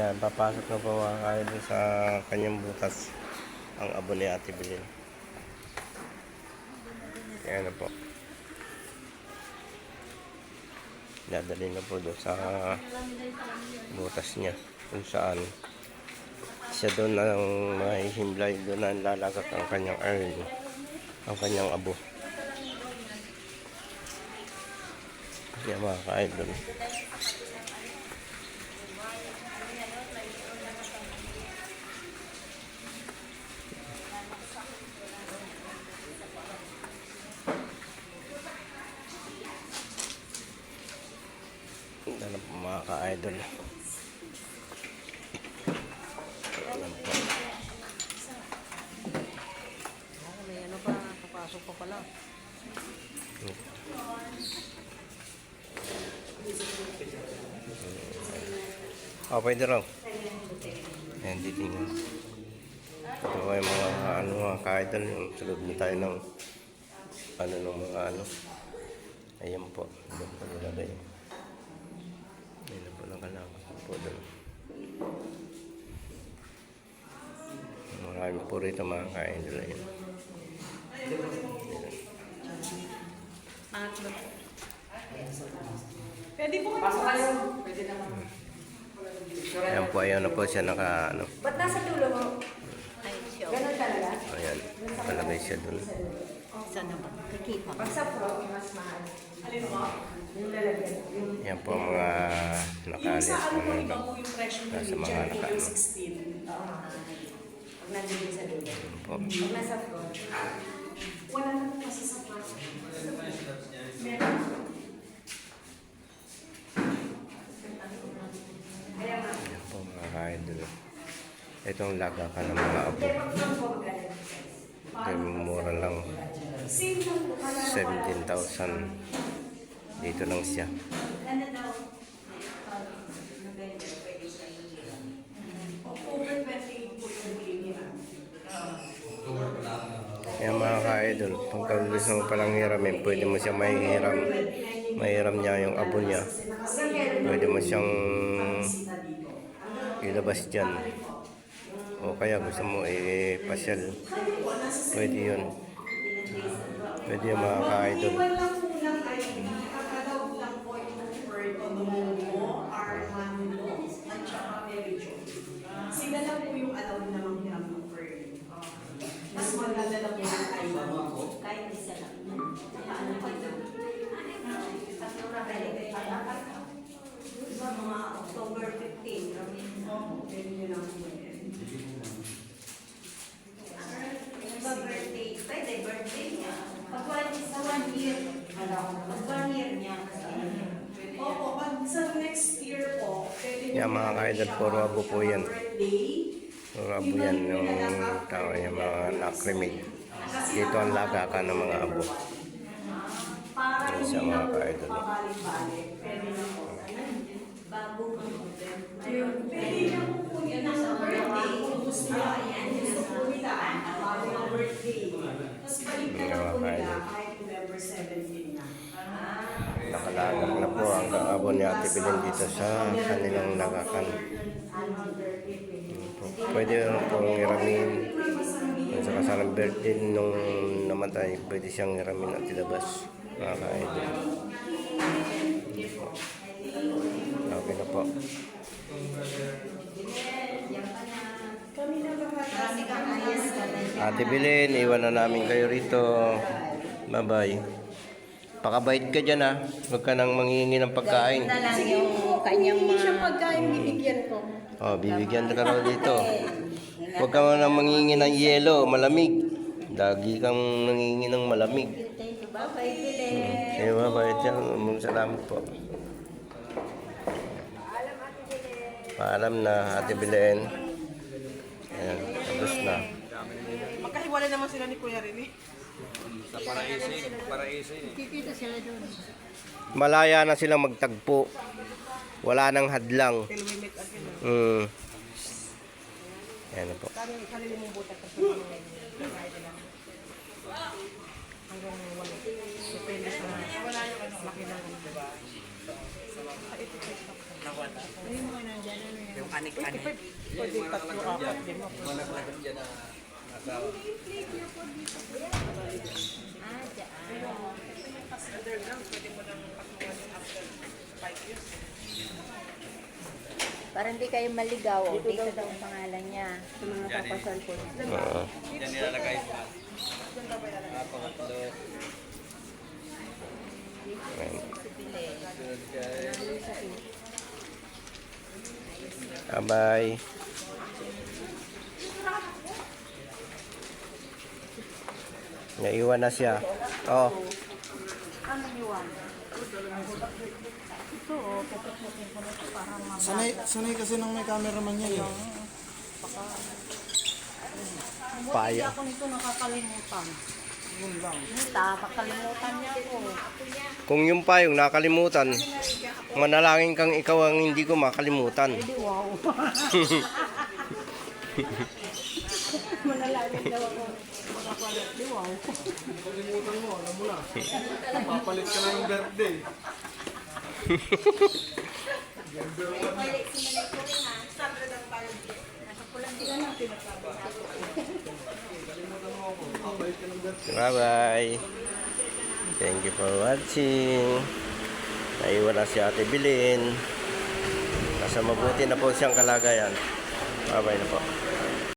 Ayan, papasok na po mga ka-idol sa kanyang butas ang abo ni Ate Bilin. Ayan na po. Dadali na po doon sa butas niya kung saan siya doon ang mahihimlay, doon ang lalagat ang kanyang earn, ang kanyang abo. Kaya mga ka-idol, ito na po mga ka-idol. May ano pa, papasok pa pala. Pwede raw. Ayan, titingnan. Ito ay mga ano mga ka-idol. Sulod na tayo ng ano ng mga ano. Ayan po. Doon po nilagay. Ayan na po nakalaman po doon. Marami po rito mga ka-idol. Ayan. Pwede po kayo. Pwede naman. Ayan po, ayan na po siya naka ano. Ba't nasa dulo mo? Ay, siya. Ganun talaga? Ayan, palagay siya doon. Saan naman? Kakita. Pag sa pro, mas mahal. Alin mo? Yung lalagyan. Ayan po ang mga nakaalis na nasa mga nakaano. Oo. Pag nandun sa dulo. Po. Pag nasa pro, wala na po kasi sa pro. Meron. Kaya nga. Ayan po mga ka-idol. Itong laga ka ng mga abo. Ay, mura lang. 17,000. Dito lang siya. Ayan mga ka-idol, pagka gusto mo palang hiramin, pwede mo siyang mahihiram. Mahiram niya yung abo niya. Pwede mo siyang ilabas dyan. O kaya gusto mo i-pasyal. Pwede yun. Pwede yung mga ka-idol. Sila lang po yung allowed na manghiram ng fur. Mas maganda lang po yung tayo. Kahit isa lang. Paano pa yun? Tatlo na kayo. Diba mga October 15? Pwede nyo lang po yan. Diba birthday? Pwede birthday niya. Pag sa 1 year. Pag 1 year niya. Opo, pag sa next year po, pwede nyo Yan mga ka-idol, puro abo po yan. birthday. Puro abo yan yung tao yung mga nakrimig. Dito ang laga ka ng mga abo. Para Yan hindi siya mga na po ka-idol. pabalik-balik. Pwede na po. Bago ka Pwede na po po yun ang birthday. Kung gusto nila, gusto po nila, bago ang birthday. Tapos balik na lang po nila kahit November 17 na. Nakalagak na po ang abo ni Ate Bilin dito sa kanilang lagakan. Pwede pong iramin. At saka sa birthday nung namatay, pwede siyang iramin at ilabas. Mga ka-idol. Okay na po. Kami na Marami kang ayos ka na. Ate Bilin, iwan na namin kayo rito. Bye-bye. Pakabait ka dyan ha. Huwag ka nang manghihingi ng pagkain. Na lang yung kanyang Hindi siya mga... pagkain, bibigyan ko. Oh, bibigyan ka raw dito. Huwag ka nang manghihingi ng yelo, malamig. Lagi kang nanghihingi ng malamig. Thank you. Bye-bye, Bilin. Eh, bye-bye dyan. Salamat po. Paalam na, Ate Bilin. Ayan, tapos na. Magkahiwalay naman sila ni Kuya Rini. Kikita sila doon. Malaya na silang magtagpo. Wala nang hadlang. Pilwimit at yun. Ayan na po. Kanili mong butak kasi hanggang wala. Depende sa laki ng... Ito, Nawala. Yung Pwede anik-anik. tatlo, apat, lima. Malaglag dyan na nasawa. Underground, pwede mo nang pakuha after 5 years. Para hindi kayo maligaw, o dito daw ang pangalan niya. Sa mga papasal po niya. Oo. Yan nilalagay pa. Pangatlo. Ayan. Sunod kay... Bye-bye. Naiwan na siya. Oh. Sanay kasi nang may cameraman yan eh. Paya. Ako nito nakakalimutan. Yun lang. Nakakalimutan niya ako. Kung yung payong nakalimutan, manalangin kang ikaw ang hindi ko makalimutan. Wow. Manalangin daw ako. Wow. Kalimutan mo, alam mo na. Papalit ka na yung birthday. Bye-bye. Thank you for watching. Naiwan na si Ate Bilin. Nasa mabuti na po siyang kalagayan. Bye-bye na po.